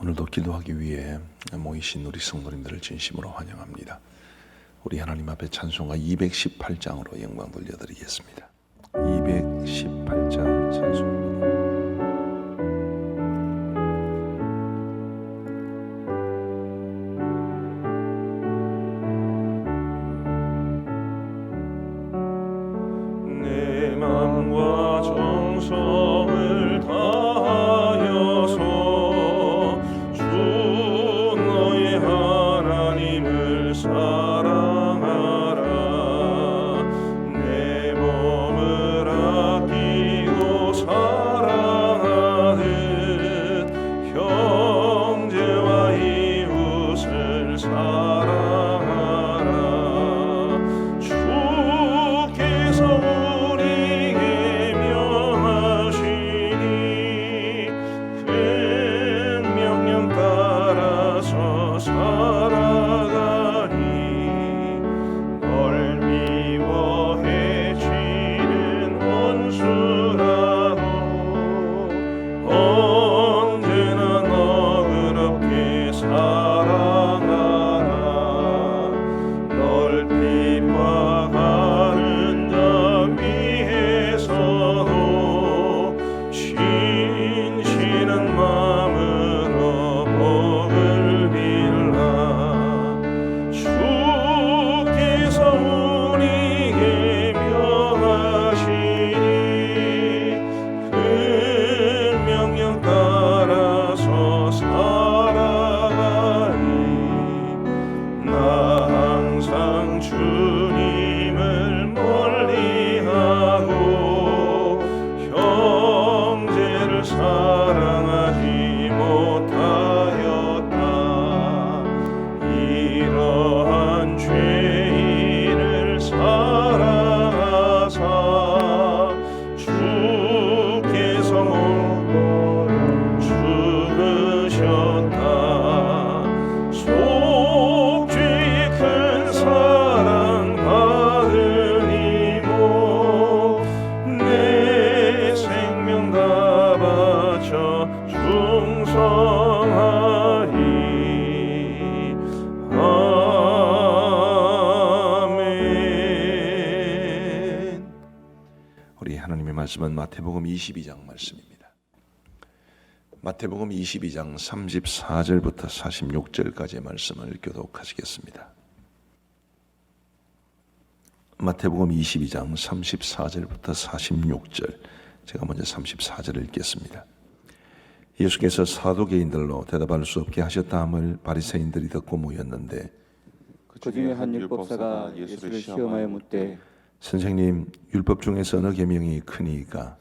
오늘도 기도하기 위해 모이신 우리 성도님들을 진심으로 환영합니다. 우리 하나님 앞에 찬송가 218장으로 영광 돌려드리겠습니다. 218장 찬송입니다. 내 맘과 정성을 다하여서 주 너의 하나님을 사랑하라. 내 몸을 아끼고 사랑하듯 형제와 이웃을 사랑하라. 주께서 우리에게 명하시니 큰 명령 따라서 살아가니 널 미워해치는 원수라도 언제나 너그럽게 사랑하라. 널 핍박하는 자 위에서도 진실한 마음으로 복을 빌라. 주께서 우리에게 명하시니 큰 명령 따라서 살아가니 나 항상 주님을 멀리하고 형제를 사랑하지 못하였다. 이러한 죄인을 사랑하사 주께서 목도를 죽으셨다. 속죄의 큰 사랑 받으니모 내 생명 다 바쳐 충성하리. 아멘. 우리 하나님의 말씀은 마태복음 22장 말씀입니다. 마태복음 22장 34절부터 46절까지의 말씀을 교독하시겠습니다. 마태복음 22장 34절부터 46절, 제가 먼저 34절을 읽겠습니다. 예수께서 사두개인들로 대답할 수 없게 하셨다 함을 바리새인들이 듣고 모였는데 그 중에 한 율법사가 예수를 시험하여 묻되 선생님, 율법 중에서 어느 계명이 크니이까?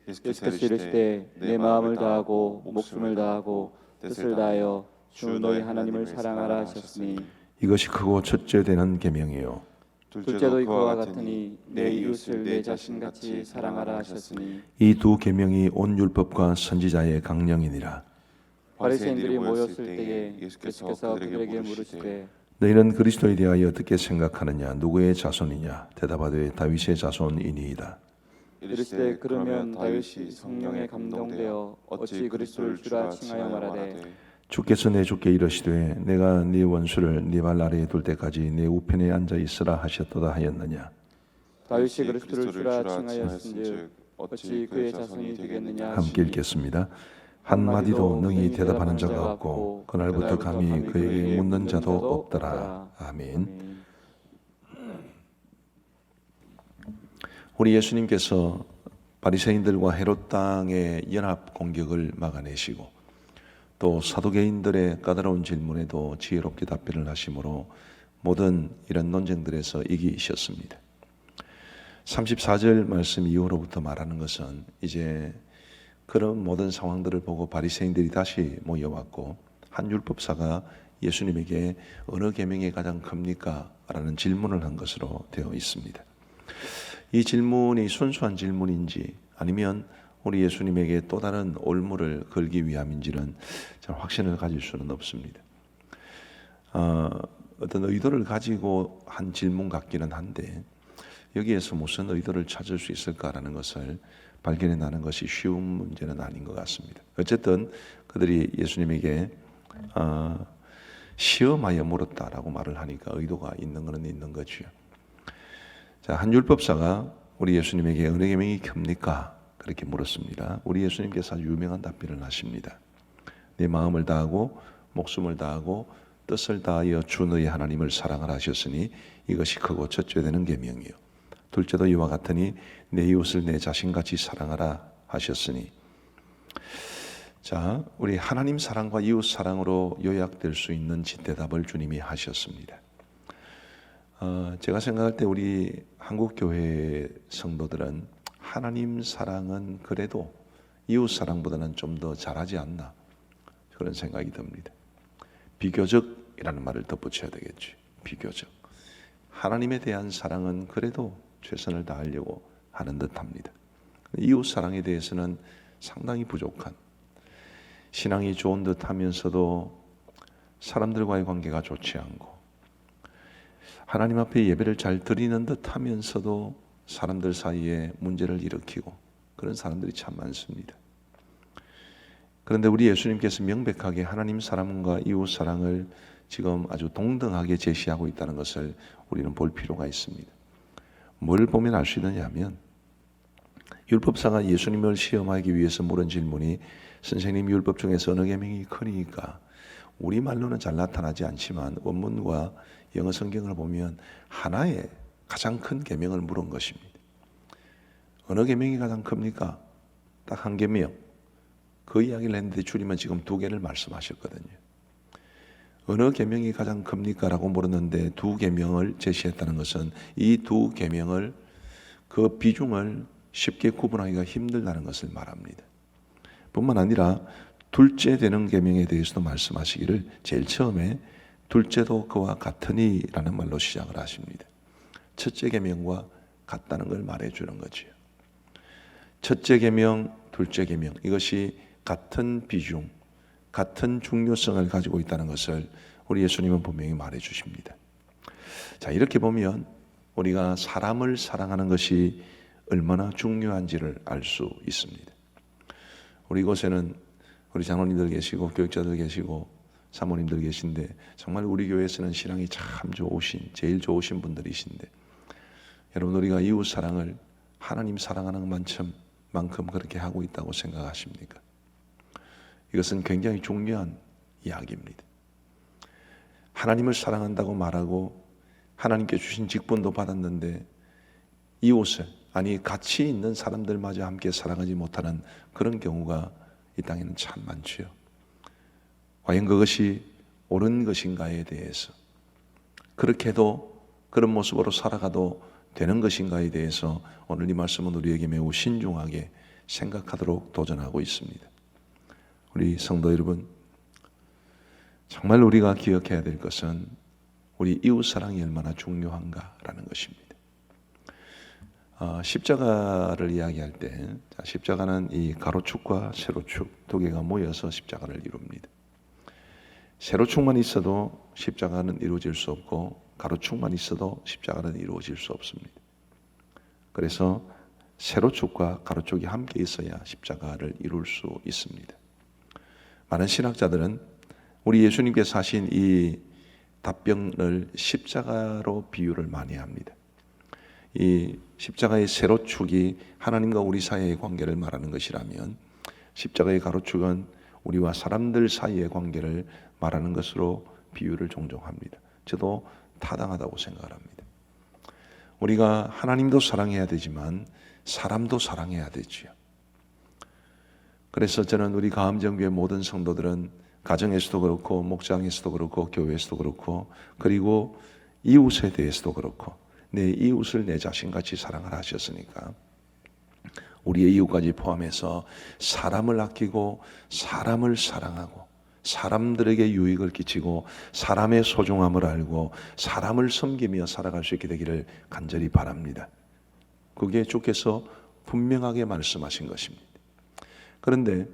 예수께서 이르시되 내 마음을 다하고 목숨을 다하고 뜻을 다하여 주 너희 하나님을 사랑하라 하셨으니 이것이 크고 첫째 되는 계명이요 둘째도 그와 같으니 내 이웃을 내 자신같이 사랑하라 하셨으니 이 두 계명이 온 율법과 선지자의 강령이니라. 바리새인들이 모였을 때에 예수께서 그들에게 물으시되 너희는 그리스도에 대하여 어떻게 생각하느냐? 누구의 자손이냐? 대답하되 다윗의 자손이니이다. 이르시되 그러면 다윗이 성령에 감동되어 어찌 그리스도를 주라 칭하여 말하되 주께서 내 주께 이르시되 내가 네 원수를 네 발 아래에 둘 때까지 내 우편에 앉아 있으라 하셨도다 하였느냐? 다윗이 그리스도를 주라 칭하였은즉 어찌 그의 자손이 되겠느냐 함께 읽겠습니다. 한마디도 능히 대답하는 자가 없고 그날부터 감히 그에게 묻는 자도 없더라. 아멘. 우리 예수님께서 바리새인들과 헤롯 당의 연합 공격을 막아내시고 또 사두개인들의 까다로운 질문에도 지혜롭게 답변을 하심으로 모든 이런 논쟁들에서 이기셨습니다. 34절 말씀 이후로부터 말하는 것은 이제 그런 모든 상황들을 보고 바리새인들이 다시 모여왔고 한 율법사가 예수님에게 어느 계명이 가장 큽니까? 라는 질문을 한 것으로 되어 있습니다. 이 질문이 순수한 질문인지 아니면 우리 예수님에게 또 다른 올무를 걸기 위함인지는 잘 확신을 가질 수는 없습니다. 어떤 의도를 가지고 한 질문 같기는 한데 여기에서 무슨 의도를 찾을 수 있을까라는 것을 발견해 나는 것이 쉬운 문제는 아닌 것 같습니다. 어쨌든 그들이 예수님에게 시험하여 물었다라고 말을 하니까 의도가 있는 것은 있는 거죠. 자, 한 율법사가 우리 예수님에게 어느 계명이 큽니까? 그렇게 물었습니다. 우리 예수님께서 아주 유명한 답변을 하십니다. 내 마음을 다하고 목숨을 다하고 뜻을 다하여 주 너희 하나님을 사랑하라 하셨으니 이것이 크고 첫째 되는 계명이요. 둘째도 이와 같으니 내 이웃을 내 자신같이 사랑하라 하셨으니. 자, 우리 하나님 사랑과 이웃 사랑으로 요약될 수 있는 대답을 주님이 하셨습니다. 제가 생각할 때 우리 한국교회 성도들은 하나님 사랑은 그래도 이웃 사랑보다는 좀 더 잘하지 않나 그런 생각이 듭니다. 비교적이라는 말을 덧붙여야 되겠지. 비교적. 하나님에 대한 사랑은 그래도 최선을 다하려고 하는 듯합니다. 이웃 사랑에 대해서는 상당히 부족한, 신앙이 좋은 듯하면서도 사람들과의 관계가 좋지 않고, 하나님 앞에 예배를 잘 드리는 듯하면서도 사람들 사이에 문제를 일으키고 그런 사람들이 참 많습니다. 그런데 우리 예수님께서 명백하게 하나님 사랑과 이웃 사랑을 지금 아주 동등하게 제시하고 있다는 것을 우리는 볼 필요가 있습니다. 뭘 보면 알 수 있느냐 하면, 율법사가 예수님을 시험하기 위해서 물은 질문이 선생님 율법 중에서 어느 계명이 크니까, 우리말로는 잘 나타나지 않지만 원문과 영어 성경을 보면 하나의 가장 큰 계명을 물은 것입니다. 어느 계명이 가장 큽니까? 딱 한 계명. 그 이야기를 했는데 주님은 지금 두 개를 말씀하셨거든요. 어느 계명이 가장 큽니까? 라고 물었는데 두 계명을 제시했다는 것은 이 두 계명을, 그 비중을 쉽게 구분하기가 힘들다는 것을 말합니다. 뿐만 아니라 둘째 되는 계명에 대해서도 말씀하시기를 제일 처음에 둘째도 그와 같으니 라는 말로 시작을 하십니다. 첫째 계명과 같다는 걸 말해주는 거지요. 첫째 계명, 둘째 계명, 이것이 같은 비중, 같은 중요성을 가지고 있다는 것을 우리 예수님은 분명히 말해 주십니다. 자, 이렇게 보면 우리가 사람을 사랑하는 것이 얼마나 중요한지를 알 수 있습니다. 우리 이곳에는 우리 장로님들 계시고 교육자들 계시고 사모님들 계신데, 정말 우리 교회에서는 신앙이 참 좋으신, 제일 좋으신 분들이신데, 여러분 우리가 이웃 사랑을 하나님 사랑하는 만큼 그렇게 하고 있다고 생각하십니까? 이것은 굉장히 중요한 이야기입니다. 하나님을 사랑한다고 말하고 하나님께 주신 직분도 받았는데 이웃을, 아니 같이 있는 사람들마저 함께 사랑하지 못하는 그런 경우가 이 땅에는 참 많지요. 과연 그것이 옳은 것인가에 대해서, 그렇게 해도 그런 모습으로 살아가도 되는 것인가에 대해서 오늘 이 말씀은 우리에게 매우 신중하게 생각하도록 도전하고 있습니다. 우리 성도 여러분, 정말 우리가 기억해야 될 것은 우리 이웃 사랑이 얼마나 중요한가라는 것입니다. 십자가를 이야기할 때, 십자가는 이 가로축과 세로축 두 개가 모여서 십자가를 이룹니다. 세로축만 있어도 십자가는 이루어질 수 없고 가로축만 있어도 십자가는 이루어질 수 없습니다. 그래서 세로축과 가로축이 함께 있어야 십자가를 이룰 수 있습니다. 많은 신학자들은 우리 예수님께서 하신 이 답변을 십자가로 비유를 많이 합니다. 이 십자가의 세로축이 하나님과 우리 사이의 관계를 말하는 것이라면, 십자가의 가로축은 우리와 사람들 사이의 관계를 말하는 것으로 비유를 종종 합니다. 저도 타당하다고 생각합니다. 우리가 하나님도 사랑해야 되지만 사람도 사랑해야 되지요. 그래서 저는 우리 가암정교회 모든 성도들은 가정에서도 그렇고 목장에서도 그렇고 교회에서도 그렇고 그리고 이웃에 대해서도 그렇고 내 이웃을 내 자신같이 사랑하라 하셨으니까 우리의 이웃까지 포함해서 사람을 아끼고 사람을 사랑하고 사람들에게 유익을 끼치고 사람의 소중함을 알고 사람을 섬기며 살아갈 수 있게 되기를 간절히 바랍니다. 그게 주께서 분명하게 말씀하신 것입니다. 그런데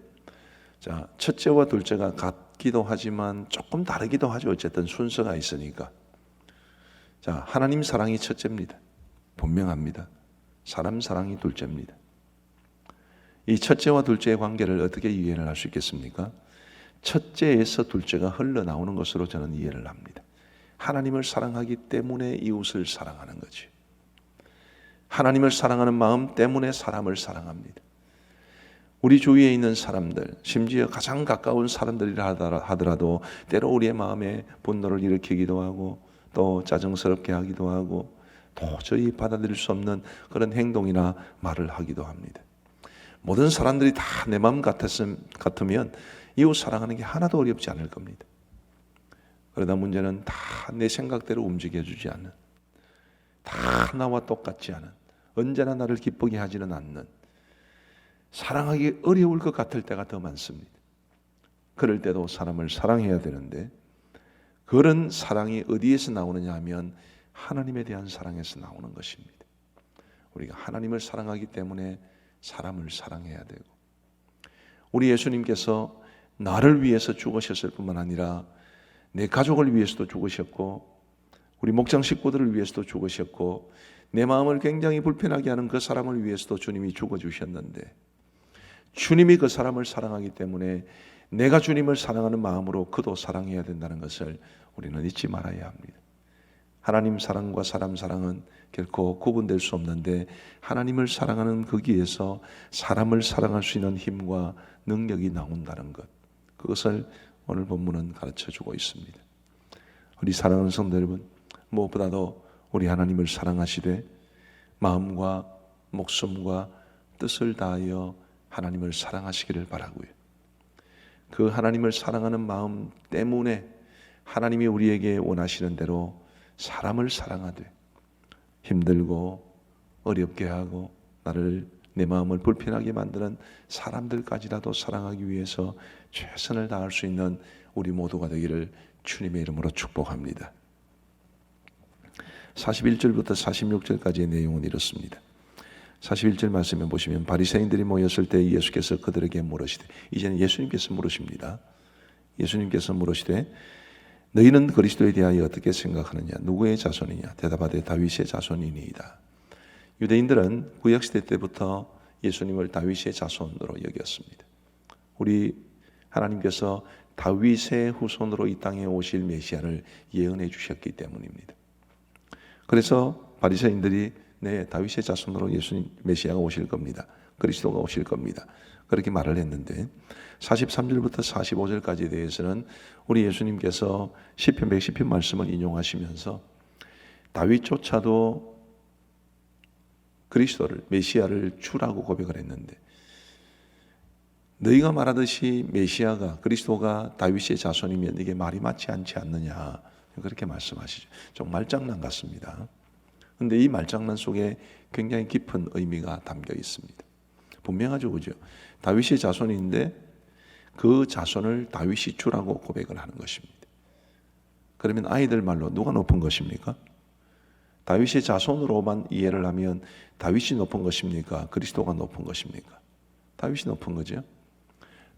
자, 첫째와 둘째가 같기도 하지만 조금 다르기도 하죠. 어쨌든 순서가 있으니까. 자, 하나님 사랑이 첫째입니다. 분명합니다. 사람 사랑이 둘째입니다. 이 첫째와 둘째의 관계를 어떻게 이해를 할 수 있겠습니까? 첫째에서 둘째가 흘러나오는 것으로 저는 이해를 합니다. 하나님을 사랑하기 때문에 이웃을 사랑하는 거지. 하나님을 사랑하는 마음 때문에 사람을 사랑합니다. 우리 주위에 있는 사람들, 심지어 가장 가까운 사람들이라 하더라도 때로 우리의 마음에 분노를 일으키기도 하고 또 짜증스럽게 하기도 하고 도저히 받아들일 수 없는 그런 행동이나 말을 하기도 합니다. 모든 사람들이 다 내 마음 같으면 이웃 사랑하는 게 하나도 어렵지 않을 겁니다. 그러다 문제는 다 내 생각대로 움직여주지 않는, 다 나와 똑같지 않은, 언제나 나를 기쁘게 하지는 않는, 사랑하기 어려울 것 같을 때가 더 많습니다. 그럴 때도 사람을 사랑해야 되는데 그런 사랑이 어디에서 나오느냐 하면 하나님에 대한 사랑에서 나오는 것입니다. 우리가 하나님을 사랑하기 때문에 사람을 사랑해야 되고, 우리 예수님께서 나를 위해서 죽으셨을 뿐만 아니라 내 가족을 위해서도 죽으셨고 우리 목장 식구들을 위해서도 죽으셨고 내 마음을 굉장히 불편하게 하는 그 사람을 위해서도 주님이 죽어주셨는데, 주님이 그 사람을 사랑하기 때문에 내가 주님을 사랑하는 마음으로 그도 사랑해야 된다는 것을 우리는 잊지 말아야 합니다. 하나님 사랑과 사람 사랑은 결코 구분될 수 없는데 하나님을 사랑하는 거기에서 사람을 사랑할 수 있는 힘과 능력이 나온다는 것, 그것을 오늘 본문은 가르쳐주고 있습니다. 우리 사랑하는 성도 여러분, 무엇보다도 우리 하나님을 사랑하시되 마음과 목숨과 뜻을 다하여 하나님을 사랑하시기를 바라고요. 그 하나님을 사랑하는 마음 때문에 하나님이 우리에게 원하시는 대로 사람을 사랑하되 힘들고 어렵게 하고 나를 내 마음을 불편하게 만드는 사람들까지라도 사랑하기 위해서 최선을 다할 수 있는 우리 모두가 되기를 주님의 이름으로 축복합니다. 41절부터 46절까지의 내용은 이렇습니다. 41절 말씀에 보시면 바리새인들이 모였을 때 예수께서 그들에게 물으시되, 이제는 예수님께서 물으십니다. 예수님께서 물으시되 너희는 그리스도에 대하여 어떻게 생각하느냐? 누구의 자손이냐? 대답하되 다윗의 자손이니이다. 유대인들은 구약시대 때부터 예수님을 다윗의 자손으로 여겼습니다. 우리 하나님께서 다윗의 후손으로 이 땅에 오실 메시아를 예언해 주셨기 때문입니다. 그래서 바리새인들이 네, 다윗의 자손으로 예수님 메시아가 오실 겁니다. 그리스도가 오실 겁니다. 그렇게 말을 했는데 43절부터 45절까지에 대해서는 우리 예수님께서 시편 110편 말씀을 인용하시면서 다윗조차도 그리스도를 메시아를 주라고 고백을 했는데 너희가 말하듯이 메시아가 그리스도가 다윗의 자손이면 이게 말이 맞지 않지 않느냐 그렇게 말씀하시죠. 좀 말장난 같습니다. 그런데 이 말장난 속에 굉장히 깊은 의미가 담겨 있습니다. 분명하죠, 그죠? 다윗의 자손인데 그 자손을 다윗이 주라고 고백을 하는 것입니다. 그러면 아이들 말로 누가 높은 것입니까? 다윗의 자손으로만 이해를 하면 다윗이 높은 것입니까? 그리스도가 높은 것입니까? 다윗이 높은 거죠.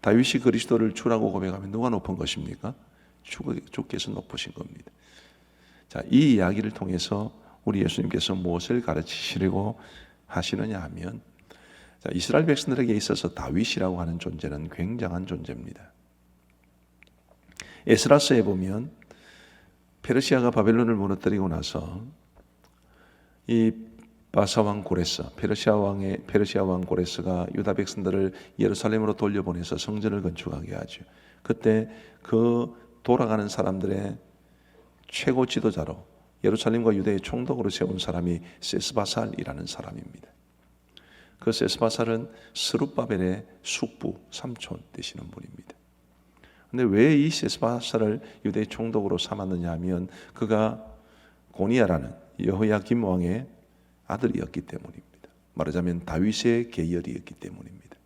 다윗이 그리스도를 주라고 고백하면 누가 높은 것입니까? 주께서 높으신 겁니다. 자, 이 이야기를 통해서 우리 예수님께서 무엇을 가르치시려고 하시느냐 하면, 자, 이스라엘 백성들에게 있어서 다윗이라고 하는 존재는 굉장한 존재입니다. 에스라서에 보면 페르시아가 바벨론을 무너뜨리고 나서 이 바사왕 고레스, 페르시아 왕 고레스가 유다 백성들을 예루살렘으로 돌려보내서 성전을 건축하게 하죠. 그때 그 돌아가는 사람들의 최고 지도자로 예루살렘과 유대의 총독으로 세운 사람이 세스바살이라는 사람입니다. 그 세스바살은 스룹바벨의 숙부 삼촌 되시는 분입니다. 그런데 왜 이 세스바살을 유대의 총독으로 삼았느냐 하면 그가 고니야라는 여호야김 왕의 아들이었기 때문입니다. 말하자면 다윗의 계열이었기 때문입니다.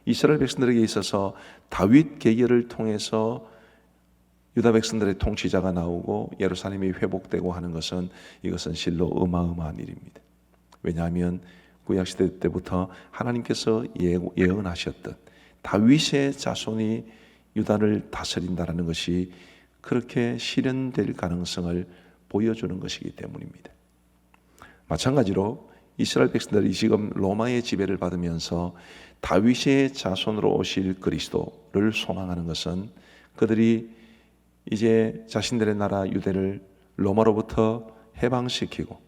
이스라엘 백성들에게 있어서 다윗 계열을 통해서 유다 백성들의 통치자가 나오고 예루살렘이 회복되고 하는 것은 이것은 실로 어마어마한 일입니다. 왜냐하면 구약시대 때부터 하나님께서 예언하셨던 다윗의 자손이 유다를 다스린다는 것이 그렇게 실현될 가능성을 보여주는 것이기 때문입니다. 마찬가지로 이스라엘 백성들이 지금 로마의 지배를 받으면서 다윗의 자손으로 오실 그리스도를 소망하는 것은 그들이 이제 자신들의 나라 유대를 로마로부터 해방시키고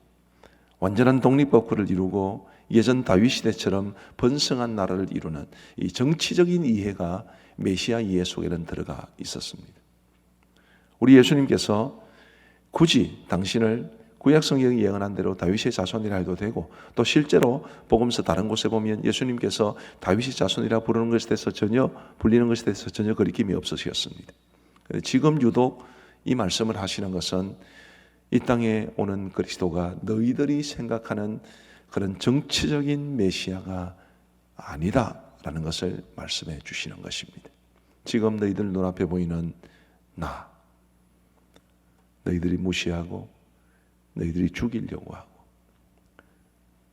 완전한 독립국가를 이루고 예전 다윗 시대처럼 번성한 나라를 이루는 이 정치적인 이해가 메시아 이해 속에는 들어가 있었습니다. 우리 예수님께서 굳이 당신을 구약 성경이 예언한 대로 다윗의 자손이라 해도 되고, 또 실제로 복음서 다른 곳에 보면 예수님께서 다윗의 자손이라 부르는 것에 대해서 불리는 것에 대해서 전혀 거리낌이 없으셨습니다. 지금 유독 이 말씀을 하시는 것은 이 땅에 오는 그리스도가 너희들이 생각하는 그런 정치적인 메시아가 아니다라는 것을 말씀해 주시는 것입니다. 지금 너희들 눈앞에 보이는 나, 너희들이 무시하고 너희들이 죽이려고 하고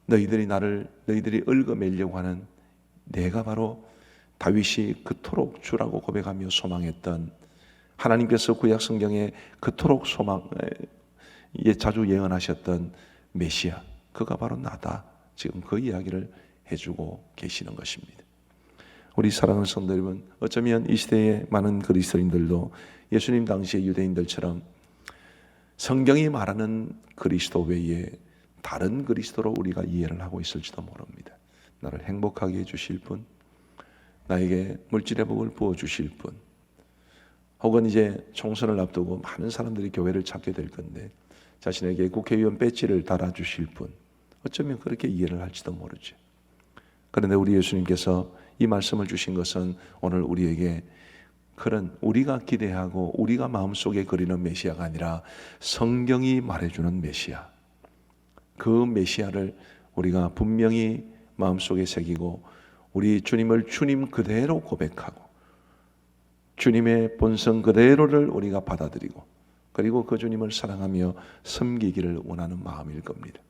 너희들이 얽어매려고 하는 내가 바로 다윗이 그토록 주라고 고백하며 소망했던, 하나님께서 구약 성경에 그토록 자주 예언하셨던 메시아, 그가 바로 나다. 지금 그 이야기를 해주고 계시는 것입니다. 우리 사랑하는 성도 여러분, 어쩌면 이 시대의 많은 그리스도인들도 예수님 당시의 유대인들처럼 성경이 말하는 그리스도 외에 다른 그리스도로 우리가 이해를 하고 있을지도 모릅니다. 나를 행복하게 해주실 분, 나에게 물질의 복을 부어주실 분, 혹은 이제 총선을 앞두고 많은 사람들이 교회를 찾게 될 건데 자신에게 국회의원 배지를 달아주실 분, 어쩌면 그렇게 이해를 할지도 모르죠. 그런데 우리 예수님께서 이 말씀을 주신 것은 오늘 우리에게 그런 우리가 기대하고 우리가 마음속에 그리는 메시아가 아니라 성경이 말해주는 메시아, 그 메시아를 우리가 분명히 마음속에 새기고 우리 주님을 주님 그대로 고백하고 주님의 본성 그대로를 우리가 받아들이고 그리고 그 주님을 사랑하며 섬기기를 원하는 마음일 겁니다.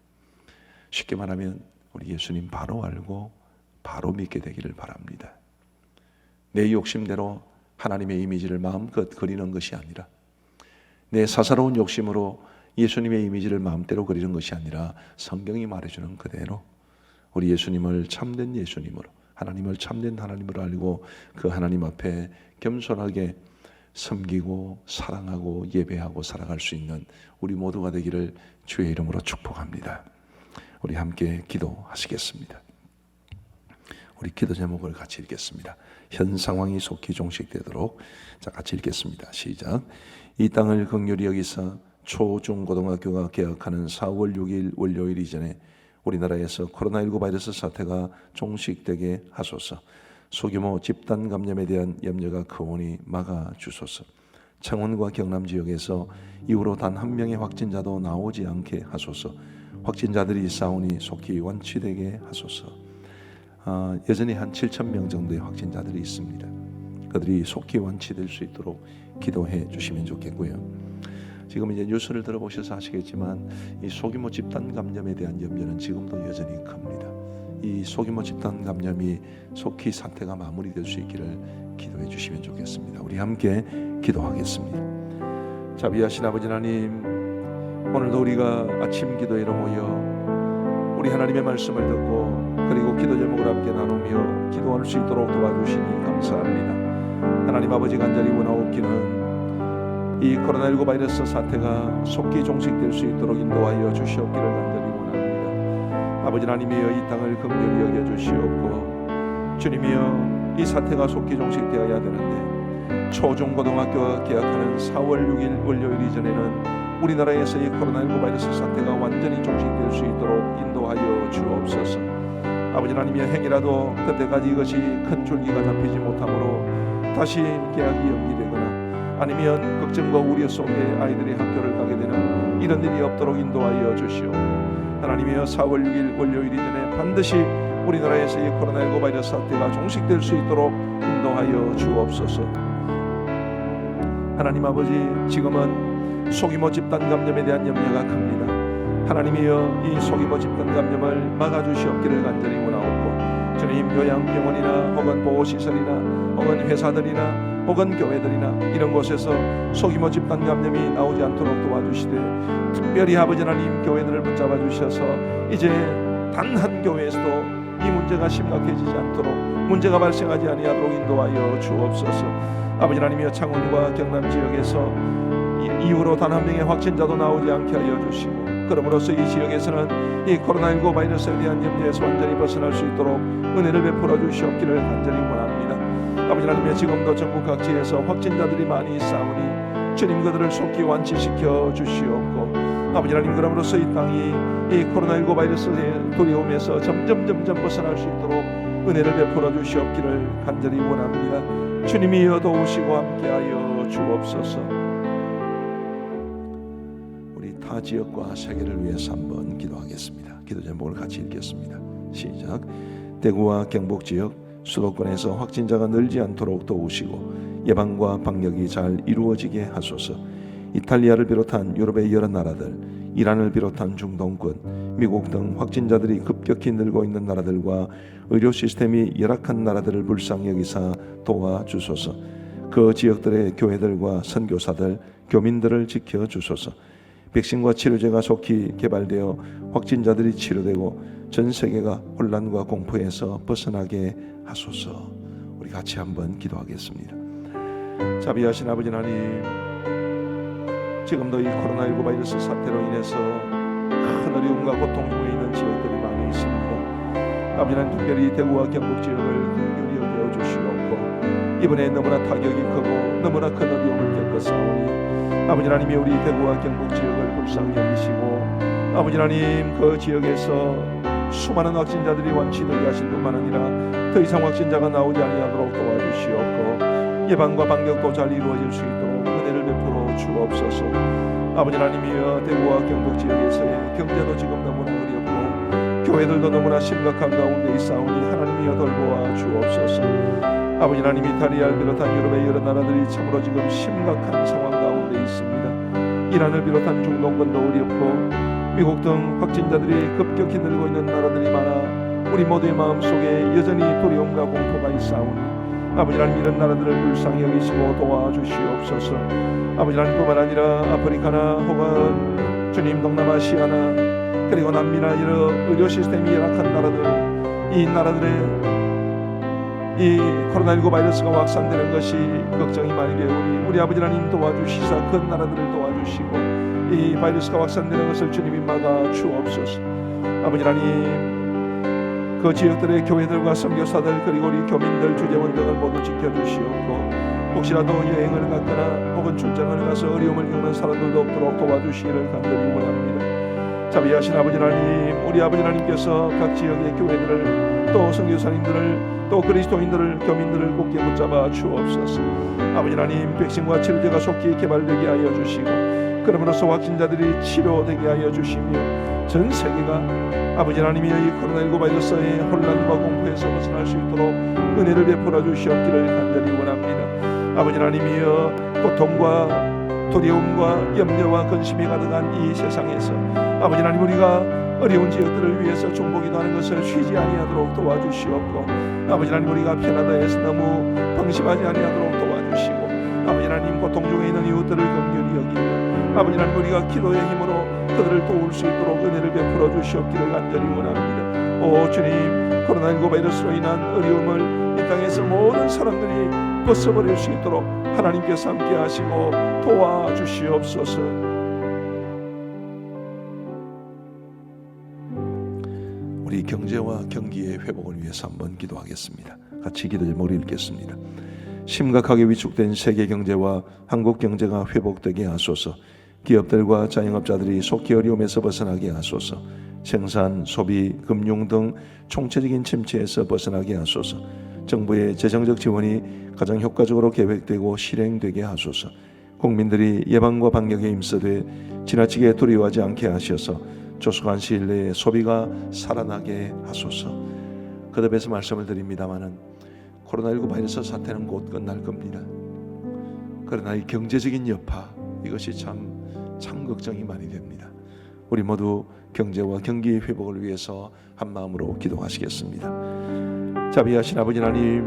쉽게 말하면 우리 예수님 바로 알고 바로 믿게 되기를 바랍니다. 내 욕심대로 하나님의 이미지를 마음껏 그리는 것이 아니라, 내 사사로운 욕심으로 예수님의 이미지를 마음대로 그리는 것이 아니라 성경이 말해주는 그대로 우리 예수님을 참된 예수님으로, 하나님을 참된 하나님으로 알고 그 하나님 앞에 겸손하게 섬기고 사랑하고 예배하고 살아갈 수 있는 우리 모두가 되기를 주의 이름으로 축복합니다. 우리 함께 기도하시겠습니다. 우리 기도 제목을 같이 읽겠습니다. 현 상황이 속히 종식되도록. 자, 같이 읽겠습니다. 시작. 이 땅을 긍휼히 여기사 초, 중, 고등학교가 개학하는 4월 6일 월요일 이전에 우리나라에서 코로나19 바이러스 사태가 종식되게 하소서. 소규모 집단 감염에 대한 염려가 크오니 막아주소서. 창원과 경남 지역에서 이후로 단 한 명의 확진자도 나오지 않게 하소서. 확진자들이 싸우니 속히 완치되게 하소서. 여전히 한 7,000명 정도의 확진자들이 있습니다. 그들이 속히 완치될 수 있도록 기도해 주시면 좋겠고요. 지금 이제 뉴스를 들어보셔서 아시겠지만 이 소규모 집단 감염에 대한 염려는 지금도 여전히 큽니다. 이 소규모 집단 감염이 속히 사태가 마무리될 수 있기를 기도해 주시면 좋겠습니다. 우리 함께 기도하겠습니다. 자비하신 아버지 하나님, 오늘도 우리가 아침 기도회로 모여 우리 하나님의 말씀을 듣고 그리고 기도 제목을 함께 나누며 기도할 수 있도록 도와주시니 감사합니다. 하나님 아버지, 간절히 원하옵기는 이 코로나19 바이러스 사태가 속히 종식될 수 있도록 인도하여 주시옵기를 간절히 원합니다. 아버지 하나님이여, 이 땅을 긍휼히 여겨 주시옵고, 주님이여, 이 사태가 속히 종식되어야 되는데 초중고등학교가 개학하는 4월 6일 월요일 이전에는 우리나라에서 이 코로나19 바이러스 사태가 완전히 종식될 수 있도록 인도하여 주옵소서. 아버지 하나님의 행이라도 그때까지 이것이 큰 줄기가 잡히지 못하므로 다시 개학이 연기되거나 아니면 걱정과 우려 속에 아이들이 학교를 가게 되는 이런 일이 없도록 인도하여 주시옵고, 하나님이여, 4월 6일 월요일 이전에 반드시 우리나라에서 이 코로나19 바이러스 사태가 종식될 수 있도록 인도하여 주옵소서. 하나님 아버지, 지금은 소규모 집단 감염에 대한 염려가 큽니다. 하나님이여, 이 소규모 집단 감염을 막아주시옵기를 간절히 원하옵고, 주님, 요양병원이나 혹은 보호시설이나 혹은 회사들이나 혹은 교회들이나 이런 곳에서 소규모 집단 감염이 나오지 않도록 도와주시되, 특별히 아버지 하나님, 교회들을 붙잡아 주셔서 이제 단 한 교회에서도 이 문제가 문제가 심각해지지 않도록, 문제가 발생하지 아니하도록 인도하여 주옵소서. 아버지 하나님이여, 창원과 경남 지역에서 이후로 단 한 명의 확진자도 나오지 않게 하여 주시고, 그러므로써 이 지역에서는 이 코로나19 바이러스에 대한 염려에서 완전히 벗어날 수 있도록 은혜를 베풀어 주시옵기를 간절히 원합니다. 아버지 하나님이여, 지금도 전국 각지에서 확진자들이 많이 있사오니 주님 그들을 속히 완치시켜 주시옵고, 아버지 하나님, 그럼으로써 이 땅이 이 코로나19 바이러스의 두려움에서 점점 벗어날 수 있도록 은혜를 베풀어 주시옵기를 간절히 원합니다. 주님이여 도우시고 함께하여 주옵소서. 우리 타 지역과 세계를 위해서 한번 기도하겠습니다. 기도 제목을 같이 읽겠습니다. 시작. 대구와 경북 지역 수도권에서 확진자가 늘지 않도록 도우시고 예방과 방역이 잘 이루어지게 하소서. 이탈리아를 비롯한 유럽의 여러 나라들, 이란을 비롯한 중동권, 미국 등 확진자들이 급격히 늘고 있는 나라들과 의료 시스템이 열악한 나라들을 불쌍히 여기사 도와주소서. 그 지역들의 교회들과 선교사들, 교민들을 지켜주소서. 백신과 치료제가 속히 개발되어 확진자들이 치료되고 전 세계가 혼란과 공포에서 벗어나게 하소서. 우리 같이 한번 기도하겠습니다. 자비하신 아버지 하나님, 지금도 이 코로나19 바이러스 사태로 인해서 큰 어려움과 고통 중에 있는 지역들이 많이 있습니다. 아버지 하나님, 특별히 대구와 경북 지역을 긍휼히 여겨 주시옵고, 이번에 너무나 타격이 크고 너무나 큰 어려움을 겪었사오니 아버지 하나님이 우리 대구와 경북 지역을 불쌍히 여기시고, 아버지 하나님, 그 지역에서 수많은 확진자들이 완치되게 하실 뿐만 아니라 더 이상 확진자가 나오지 아니하도록 도와주시옵고, 예방과 방역도 잘 이루어질 수 있도록 은혜를 베풀어 주옵소서. 아버지 하나님이여, 대구와 경북 지역에서의 경제도 지금 너무나 어렵고 교회들도 너무나 심각한 가운데 있사오니 하나님이여 돌보아 주옵소서. 아버지 하나님, 이탈리아를 비롯한 유럽의 여러 나라들이 참으로 지금 심각한 상황 가운데 있습니다. 이란을 비롯한 중동권도 어렵고 미국 등 확진자들이 급격히 늘고 있는 나라들이 많아 우리 모두의 마음속에 여전히 두려움과 공포가 있사오니 아버지 하나님, 이런 나라들을 불쌍히 여기시고 도와주시옵소서. 아버지 하나님뿐만 아니라 아프리카나 혹은 주님 동남아시아나 그리고 남미나 여러 의료 시스템이 열악한 나라들, 이 나라들의 이 코로나19 바이러스가 확산되는 것이 걱정이 많이 되오니 우리 아버지 하나님 도와주시사 그 나라들을 도와주시고 이 바이러스가 확산되는 것을 주님이 막아 주옵소서. 아버지 하나님, 그 지역들의 교회들과 선교사들 그리고 우리 교민들, 주재원 등을 모두 지켜주시옵고, 혹시라도 여행을 갔거나 혹은 출장을 가서 어려움을 겪는 사람들도 없도록 도와주시기를 간절히 원합니다. 자비하신 아버지 하나님, 우리 아버지 하나님께서 각 지역의 교회들을 또 선교사님들을 또 그리스도인들을, 교민들을 굳게 붙잡아 주옵소서. 아버지 하나님, 백신과 치료제가 속히 개발되게 하여 주시고, 그러므로서 확진자들이 치료되게 하여 주시며 전 세계가 아버지 하나님이 이 코로나19 바이러스의 혼란과 공포에서 벗어날 수 있도록 은혜를 베풀어 주시옵기를 간절히 원합니다. 아버지 하나님이여, 고통과 두려움과 염려와 근심이 가득한 이 세상에서 아버지 하나님, 우리가 어려운 지역들을 위해서 중보기도 하는 것을 쉬지 아니하도록 도와주시옵고, 아버지 하나님, 우리가 편하다 해서 너무 방심하지 아니하도록 도와주시고, 아버지 하나님, 고통 중에 있는 이웃들을 긍휼히 여기며 아버지 하나님, 우리가 기도의 힘으로 그들을 도울 수 있도록 은혜를 베풀어 주시옵기를 간절히 원합니다. 오 주님, 코로나19 바이러스로 인한 어려움을 이 땅에서 모든 사람들이 벗어버릴 수 있도록 하나님께서 함께 하시고 도와주시옵소서. 우리 경제와 경기의 회복을 위해서 한번 기도하겠습니다. 같이 기도 제목을 읽겠습니다. 심각하게 위축된 세계 경제와 한국 경제가 회복되게 하소서. 기업들과 자영업자들이 속히 어려움에서 벗어나게 하소서. 생산, 소비, 금융 등 총체적인 침체에서 벗어나게 하소서. 정부의 재정적 지원이 가장 효과적으로 계획되고 실행되게 하소서. 국민들이 예방과 방역에 힘써되 지나치게 두려워하지 않게 하셔서 조속한 시일 내에 소비가 살아나게 하소서. 거듭해서 말씀을 드립니다마는 코로나19 바이러스 사태는 곧 끝날 겁니다. 그러나 이 경제적인 여파, 이것이 참 걱정이 많이 됩니다. 우리 모두 경제와 경기의 회복을 위해서 한 마음으로 기도하시겠습니다. 자비하신 아버지 하나님,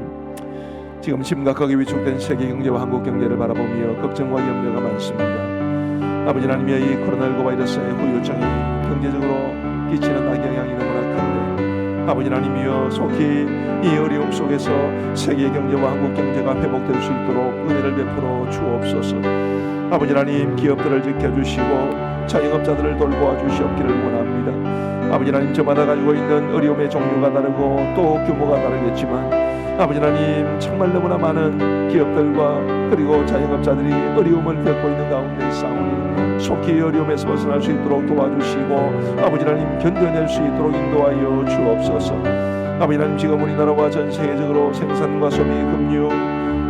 지금 심각하게 위축된 세계 경제와 한국 경제를 바라보며 걱정과 염려가 많습니다. 아버지 하나님의 이 코로나19 바이러스의 후유증이 경제적으로 끼치는 악영향이 너무나 큰데 아버지 하나님이여 속히 이 어려움 속에서 세계 경제와 한국 경제가 회복될 수 있도록 은혜를 베풀어 주옵소서. 아버지 하나님 기업들을 지켜주시고 자영업자들을 돌보아 주시옵기를 원합니다. 아버지 하나님 저마다 가지고 있는 어려움의 종류가 다르고 또 규모가 다르겠지만 아버지 하나님 정말 너무나 많은 기업들과 그리고 자영업자들이 어려움을 겪고 있는 가운데 있사오니 속히 어려움에서 벗어날 수 있도록 도와주시고 아버지 하나님 견뎌낼 수 있도록 인도하여 주옵소서. 아버지 하나님 지금 우리나라와 전 세계적으로 생산과 소비, 금융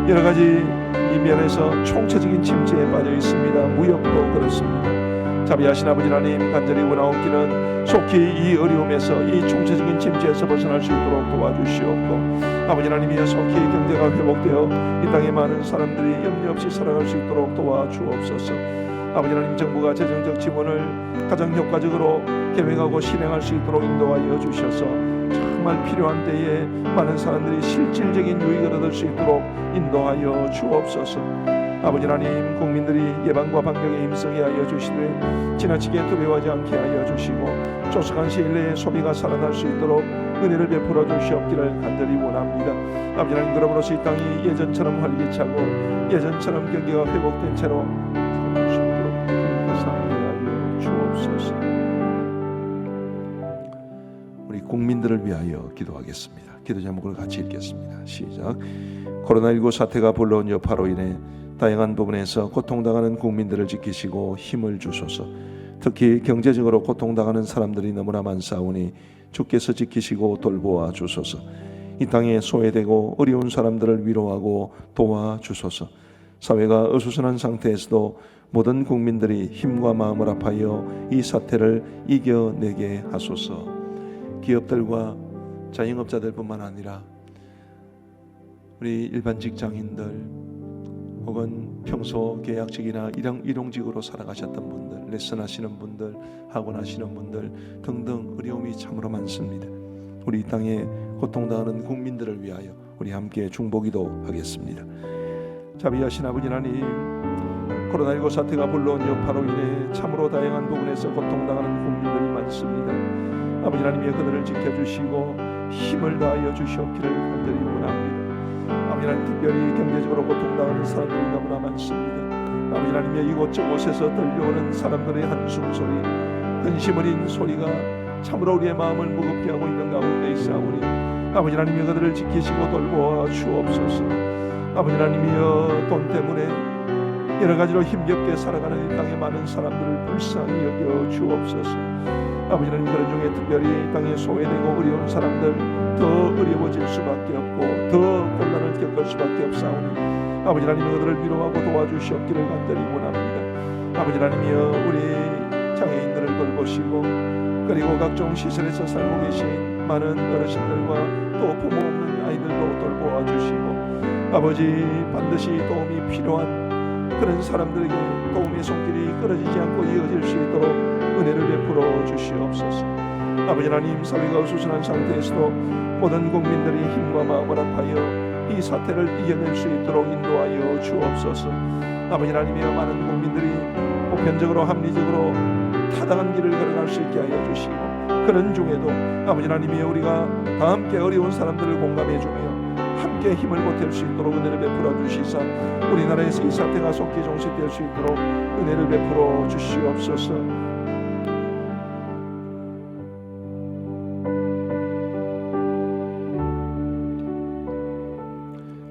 여러 가지 이 면에서 총체적인 침체에 빠져 있습니다. 무역도 그렇습니다. 자비하신 아버지 하나님 간절히 원하옵기는 속히 이 어려움에서 이 총체적인 침체에서 벗어날 수 있도록 도와주시옵고 아버지 하나님이여 속히 경제가 회복되어 이 땅의 많은 사람들이 염려 없이 살아갈 수 있도록 도와주옵소서. 아버지 하나님 정부가 재정적 지원을 가장 효과적으로 계획하고 실행할 수 있도록 인도하여 주셔서 정말 필요한 때에 많은 사람들이 실질적인 유익을 얻을 수 있도록 인도하여 주옵소서. 아버지 하나님 국민들이 예방과 방역에 힘쓰게 하여 주시되 지나치게 두려워하지 않게 하여 주시고 조속한 시일 내에 소비가 살아날 수 있도록 은혜를 베풀어 주시옵기를 간절히 원합니다. 아버지 하나님 그러므로서 이 땅이 예전처럼 활기차고 예전처럼 경기가 회복된 채로 살아갈 수 있도록 살게 하여 주옵소서. 우리 국민들을 위하여 기도하겠습니다. 기도 제목을 같이 읽겠습니다. 시작. 코로나19 사태가 불러온 여파로 인해 다양한 부분에서 고통당하는 국민들을 지키시고 힘을 주소서. 특히 경제적으로 고통당하는 사람들이 너무나 많사오니 주께서 지키시고 돌보아 주소서. 이 땅에 소외되고 어려운 사람들을 위로하고 도와주소서. 사회가 어수선한 상태에서도 모든 국민들이 힘과 마음을 합하여 이 사태를 이겨내게 하소서. 기업들과 자영업자들뿐만 아니라 우리 일반 직장인들 혹은 평소 계약직이나 일용직으로 살아가셨던 분들, 레슨하시는 분들, 학원하시는 분들 등등 어려움이 참으로 많습니다. 우리 이 땅에 고통당하는 국민들을 위하여 우리 함께 중보기도 하겠습니다. 자비하신 아버지 하나님, 코로나19 사태가 불러온 여파로 인해 참으로 다양한 부분에서 고통당하는 국민들이 많습니다. 아버지 하나님이 그들을 지켜주시고 힘을 다하여 주시옵기를 간절히 원합니다. 아버지 하나님 특별히 경제적으로 고통당하는 사람들이 너무나 많습니다. 아버지 하나님의 이곳저곳에서 들려오는 사람들의 한숨소리, 근심 어린 소리가 참으로 우리의 마음을 무겁게 하고 있는 가운데 있사오니 아버지 하나님이 그들을 지키시고 돌보아 주옵소서. 아버지 하나님이여 돈 때문에 여러 가지로 힘겹게 살아가는 이 땅의 많은 사람들을 불쌍히 여겨 주옵소서. 아버지 하나님 그런 중에 특별히 이 땅에 소외되고 어려운 사람들 더 어려워질 수밖에 없고 더 곤란을 겪을 수밖에 없사오니 아버지 하나님 그들을 위로하고 도와주시옵기를 간절히 원합니다. 아버지 하나님이여 우리 장애인들을 돌보시고 그리고 각종 시설에서 살고 계신 많은 어르신들과 또 부모 없는 아이들도 돌보아 주시고 아버지 반드시 도움이 필요한 그런 사람들에게 도움의 손길이 끊어지지 않고 이어질 수 있도록 은혜를 베풀어 주시옵소서. 아버지 하나님 사회가 어수선한 상태에서도 모든 국민들이 힘과 마음을 합하여 이 사태를 이겨낼 수 있도록 인도하여 주옵소서. 아버지 하나님이여 많은 국민들이 보편적으로 합리적으로 타당한 길을 걸어갈 수 있게 하여 주시고 그런 중에도 아버지 하나님이여 우리가 다 함께 어려운 사람들을 공감해 주며 함께 힘을 보탤 수 있도록 은혜를 베풀어 주시사 우리나라에서 이 사태가 속히 종식될 수 있도록 은혜를 베풀어 주시옵소서.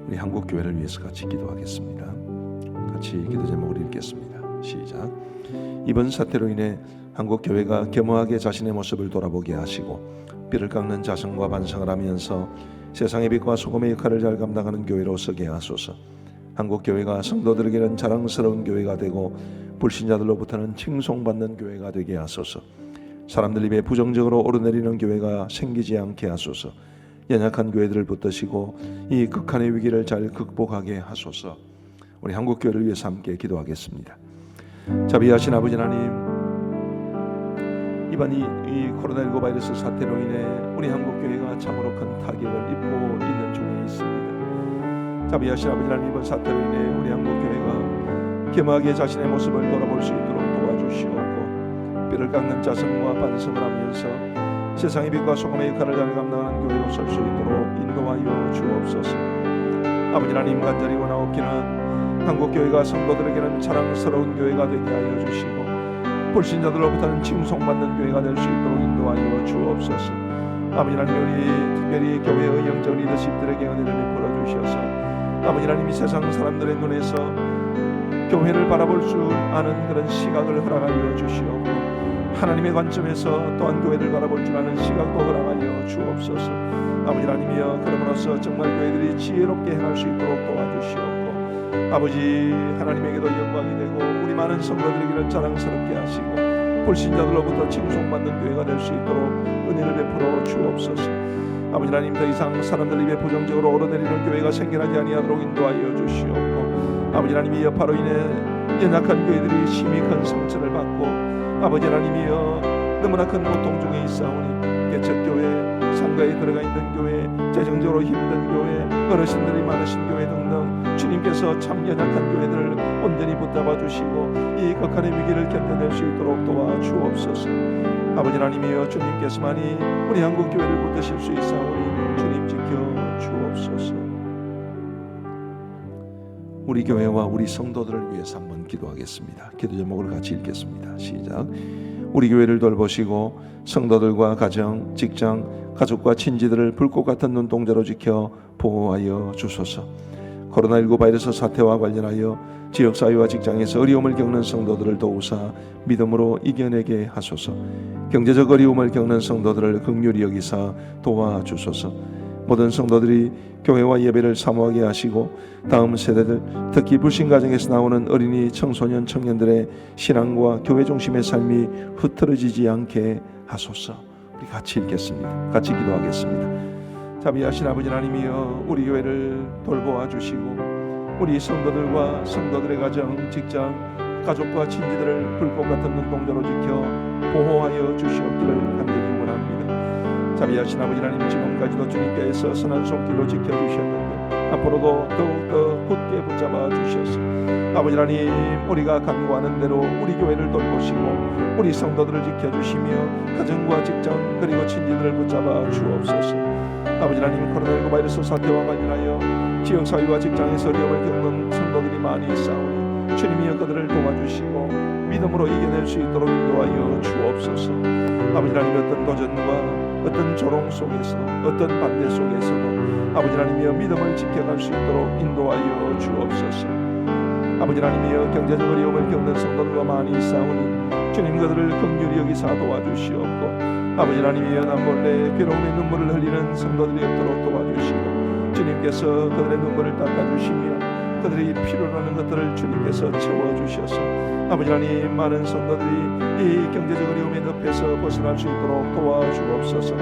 우리 한국교회를 위해서 같이 기도하겠습니다. 같이 기도 제목을 읽겠습니다. 시작. 이번 사태로 인해 한국교회가 겸허하게 자신의 모습을 돌아보게 하시고 뼈를 깎는 자성과 반성을 하면서 세상의 빛과 소금의 역할을 잘 감당하는 교회로 서게 하소서. 한국교회가 성도들에게는 자랑스러운 교회가 되고 불신자들로부터는 칭송받는 교회가 되게 하소서. 사람들 입에 부정적으로 오르내리는 교회가 생기지 않게 하소서. 연약한 교회들을 붙드시고 이 극한의 위기를 잘 극복하게 하소서. 우리 한국교회를 위해서 함께 기도하겠습니다. 자비하신 아버지 하나님, 이번 이 코로나19 바이러스 사태로 인해 우리 한국교회가 참으로 큰 타격을 입고 있는 중에 있습니다. 자비하신 아버지 하나님, 이번 사태로 인해 우리 한국교회가 겸허하게 자신의 모습을 돌아볼 수 있도록 도와주시옵고 뼈를 깎는 자성과 반성을 하면서 세상의 빛과 소금의 역할을 잘 감당하는 교회로 설 수 있도록 인도하여 주옵소서. 아버지 하나님, 간절히 원하옵기는 한국교회가 성도들에게는 자랑스러운 교회가 되게 하여 주시고 불신자들로부터는 칭송받는 교회가 될 수 있도록 인도하여 주옵소서. 아버지 하나님, 우리 특별히 교회의 영적 리더십들에게 은혜를 베풀어 주셔서 아버지 하나님, 이 세상 사람들의 눈에서 교회를 바라볼 수 아는 그런 시각을 허락하여 주시옵고 하나님의 관점에서 또한 교회를 바라볼 줄 아는 시각도 허락하여 주옵소서. 아버지 하나님이여, 그러므로서 정말 교회들이 지혜롭게 행할 수 있도록 도와주시옵고 아버지 하나님에게도 영광이 되고 우리 많은 성도들에게는 자랑스럽게 하시고 불신자들로부터 칭송받는 교회가 될 수 있도록 은혜를 베풀어 주옵소서. 아버지 하나님, 더 이상 사람들 입에 부정적으로 오르내리는 교회가 생겨나지 아니하도록 인도하여 주시옵고 아버지 하나님이 여파로 인해 연약한 교회들이 심히 큰 상처를 받고 아버지 하나님이여 너무나 큰 고통 중에 있사오니 개척교회, 상가에 들어가 있는 교회, 재정적으로 힘든 교회, 어르신들이 많으신 교회 등등 주님께서 참 연약한 교회들을 온전히 붙잡아 주시고 이 극한의 위기를 견뎌낼 수 있도록 도와주옵소서. 아버지 하나님이여, 주님께서만이 우리 한국 교회를 붙드실 수 있사오니 주님 지켜 주옵소서. 우리 교회와 우리 성도들을 위해서 한번 기도하겠습니다. 기도 제목을 같이 읽겠습니다. 시작. 우리 교회를 돌보시고 성도들과 가정, 직장, 가족과 친지들을 불꽃 같은 눈동자로 지켜 보호하여 주소서. 코로나19 바이러스 사태와 관련하여 지역사회와 직장에서 어려움을 겪는 성도들을 도우사 믿음으로 이겨내게 하소서. 경제적 어려움을 겪는 성도들을 긍휼히 여기사 도와주소서. 모든 성도들이 교회와 예배를 사모하게 하시고 다음 세대들, 특히 불신 가정에서 나오는 어린이, 청소년, 청년들의 신앙과 교회 중심의 삶이 흐트러지지 않게 하소서. 우리 같이 읽겠습니다. 같이 기도하겠습니다. 자비하신 아버지 하나님이여, 우리 교회를 돌보아 주시고 우리 성도들과 성도들의 가정, 직장, 가족과 친지들을 불꽃 같은 눈동자로 지켜 보호하여 주시옵기를 간절히 원합니다. 자비하신 아버지 하나님, 지금까지도 주님께서 선한 손길로 지켜주셨는데 앞으로도 더욱더 굳게 붙잡아 주셔서 아버지 하나님, 우리가 간구하는 대로 우리 교회를 돌보시고 우리 성도들을 지켜주시며 가정과 직장 그리고 친지들을 붙잡아 주옵소서. 아버지 하나님, 코로나19 바이러스 사태와 관련하여 지역사회와 직장에서 어려움을 겪는 성도들이 많이 있사오니 주님이여 그들을 도와주시고 믿음으로 이겨낼 수 있도록 인도하여 주옵소서. 아버지 하나님, 어떤 도전과 어떤 조롱 속에서 어떤 반대 속에서도 아버지 하나님이여 믿음을 지켜갈 수 있도록 인도하여 주옵소서. 아버지 하나님이여, 경제적 어려움을 겪는 성도들과 많이 있사오니 주님 그들을 긍휼히 여기사 도와주시옵고 아버지 하나님이여, 남몰래 괴로움의 눈물을 흘리는 성도들이 없도록 도와주시고 주님께서 그들의 눈물을 닦아주시며 그들이 필요로 하는 것들을 주님께서 채워주셔서 아버지 하나님, 많은 성도들이 이 경제적 어려움의 늪에서 벗어날 수 있도록 도와주옵소서.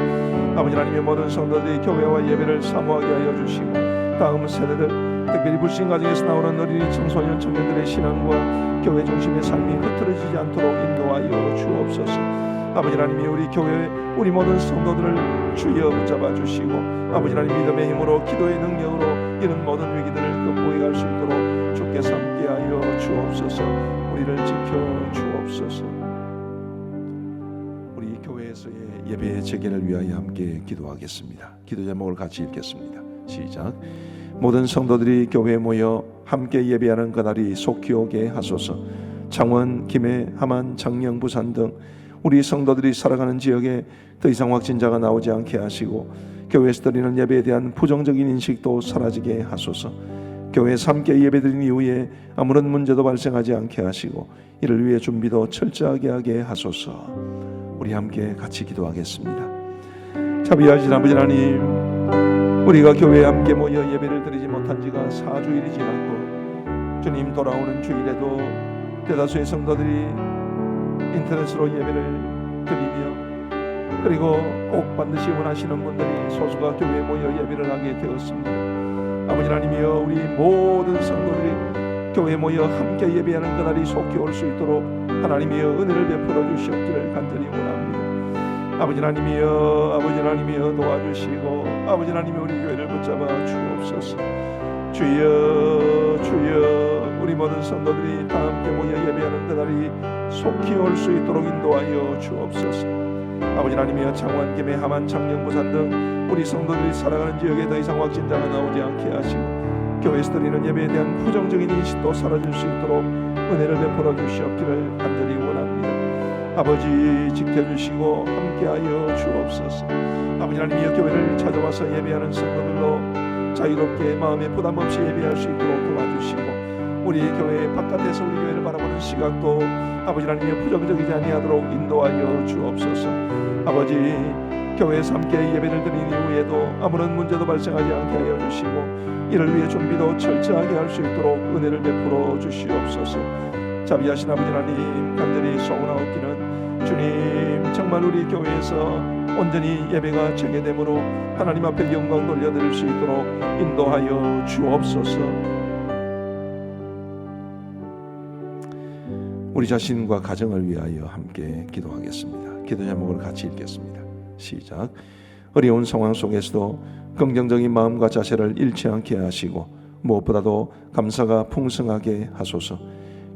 아버지 하나님의 모든 성도들이 교회와 예배를 사모하게 하여 주시고 다음 세대들, 특별히 불신 가정에서 나오는 어린이, 청소년, 청년들의 신앙과 교회 중심의 삶이 흐트러지지 않도록 인도하여 주옵소서. 아버지 하나님이 우리 교회, 우리 모든 성도들을 주여 붙잡아 주시고 아버지 하나님, 믿음의 힘으로 기도의 능력으로 이런 모든 위기들을 극복해 갈 수 있도록 주께서 함께하여 주옵소서. 우리를 지켜 주옵소서. 우리 교회에서의 예배 재개를 위하여 함께 기도하겠습니다. 기도 제목을 같이 읽겠습니다. 시작. 모든 성도들이 교회에 모여 함께 예배하는 그날이 속히 오게 하소서. 창원, 김해, 함안, 장령, 부산 등 우리 성도들이 살아가는 지역에 더 이상 확진자가 나오지 않게 하시고 교회에서 드리는 예배에 대한 부정적인 인식도 사라지게 하소서. 교회에서 함께 예배드린 이후에 아무런 문제도 발생하지 않게 하시고 이를 위해 준비도 철저하게 하게 하소서. 우리 함께 같이 기도하겠습니다. 자비하신 아버지 하나님, 우리가 교회에 함께 모여 예배를 드리지 못한 지가 4주일이 지났고 주님, 돌아오는 주일에도 대다수의 성도들이 인터넷으로 예배를 드리며 그리고 꼭 반드시 원하시는 분들이 소수가 교회에 모여 예배를 하게 되었습니다. 아버지 하나님이여, 우리 모든 성도들이 교회에 모여 함께 예배하는 그날이 속히 올 수 있도록 하나님이여 은혜를 베풀어 주시옵기를 간절히 원합니다. 아버지 하나님이여 도와주시고 아버지 하나님이 우리 교회를 붙잡아 주옵소서. 주여 주여, 우리 모든 성도들이 다 함께 모여 예배하는 그날이 속히 올 수 있도록 인도하여 주옵소서. 아버지 하나님이여 창원, 김해, 함안, 창녕, 부산 등 우리 성도들이 살아가는 지역에 더 이상 확진자가 나오지 않게 하시고 교회에서 드리는 예배에 대한 부정적인 인식도 사라질 수 있도록 은혜를 베풀어 주시옵기를 간절히 원합니다. 아버지 지켜주시고 함께하여 주옵소서. 아버지 하나님이여 교회를 찾아와서 예배하는 성도들로 자유롭게 마음에 부담 없이 예배할 수 있도록 도와주시고 우리 교회 바깥에서 우리 교회를 바라보는 시각도 아버지 하나님이여 부정적이지 아니하도록 인도하여 주옵소서. 아버지 교회에서 함께 예배를 드린 이후에도 아무런 문제도 발생하지 않게 하여 주시고 이를 위해 준비도 철저하게 할 수 있도록 은혜를 베풀어 주시옵소서. 자비하신 아버지 하나님 간절히 소원하옵기는 주님 정말 우리 교회에서 온전히 예배가 재개됨으로 하나님 앞에 영광 돌려드릴 수 있도록 인도하여 주옵소서. 우리 자신과 가정을 위하여 함께 기도하겠습니다. 기도 제목을 같이 읽겠습니다. 시작. 어려운 상황 속에서도 긍정적인 마음과 자세를 잃지 않게 하시고 무엇보다도 감사가 풍성하게 하소서.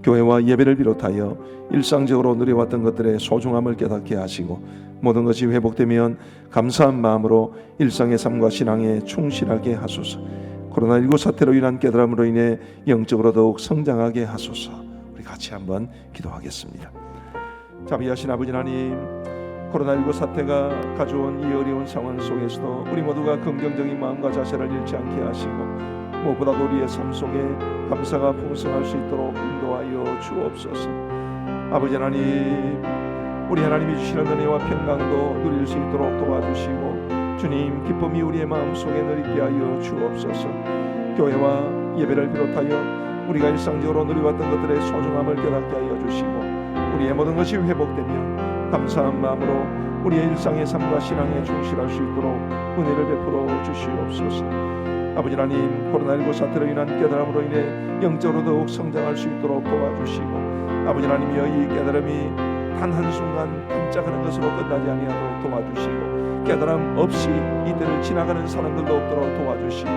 교회와 예배를 비롯하여 일상적으로 누려왔던 것들의 소중함을 깨닫게 하시고 모든 것이 회복되면 감사한 마음으로 일상의 삶과 신앙에 충실하게 하소서. 코로나19 사태로 인한 깨달음으로 인해 영적으로 더욱 성장하게 하소서. 우리 같이 한번 기도하겠습니다. 자비하신 아버지 하나님, 코로나19 사태가 가져온 이 어려운 상황 속에서도 우리 모두가 긍정적인 마음과 자세를 잃지 않게 하시고 무엇보다도 우리의 삶 속에 감사가 풍성할 수 있도록 인도하여 주옵소서. 아버지 하나님, 우리 하나님이 주시는 은혜와 평강도 누릴 수 있도록 도와주시고 주님 기쁨이 우리의 마음속에 늘 있게 하여 주옵소서. 교회와 예배를 비롯하여 우리가 일상적으로 누려왔던 것들의 소중함을 깨닫게 하여 주시고 우리의 모든 것이 회복되면 감사한 마음으로 우리의 일상의 삶과 신앙에 충실할 수 있도록 은혜를 베풀어 주시옵소서. 아버지 하나님, 코로나19 사태로 인한 깨달음으로 인해 영적으로 더욱 성장할 수 있도록 도와주시고 아버지 하나님이여 이 깨달음이 단 한순간 반짝하는 것으로 끝나지 아니하도록 도와주시고 깨달음 없이 이때를 지나가는 사람들도 없도록 도와주시고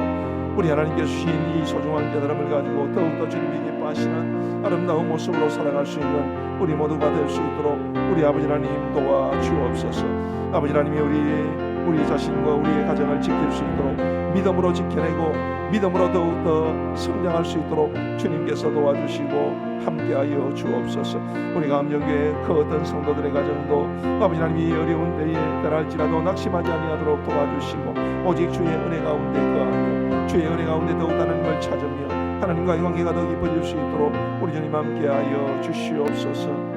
우리 하나님께서 주신 이 소중한 깨달음을 가지고 더욱더 주님에게 빠시는 아름다운 모습으로 살아갈 수 있는 우리 모두가 될 수 있도록 우리 아버지 하나님 도와주옵소서. 아버지 하나님이 우리 자신과 우리의 가정을 지킬 수 있도록 믿음으로 지켜내고 믿음으로 더욱더 성장할 수 있도록 주님께서 도와주시고 함께하여 주옵소서. 우리 감정교회 그 어떤 성도들의 가정도 아버지 하나님이 어려운 때에 따랄지라도 낙심하지 아니하도록 도와주시고 오직 주의 은혜 가운데 거하며 주의 은혜 가운데 더욱 하나님을 찾으며 하나님과의 관계가 더 깊어질 수 있도록 우리 주님 함께하여 주시옵소서.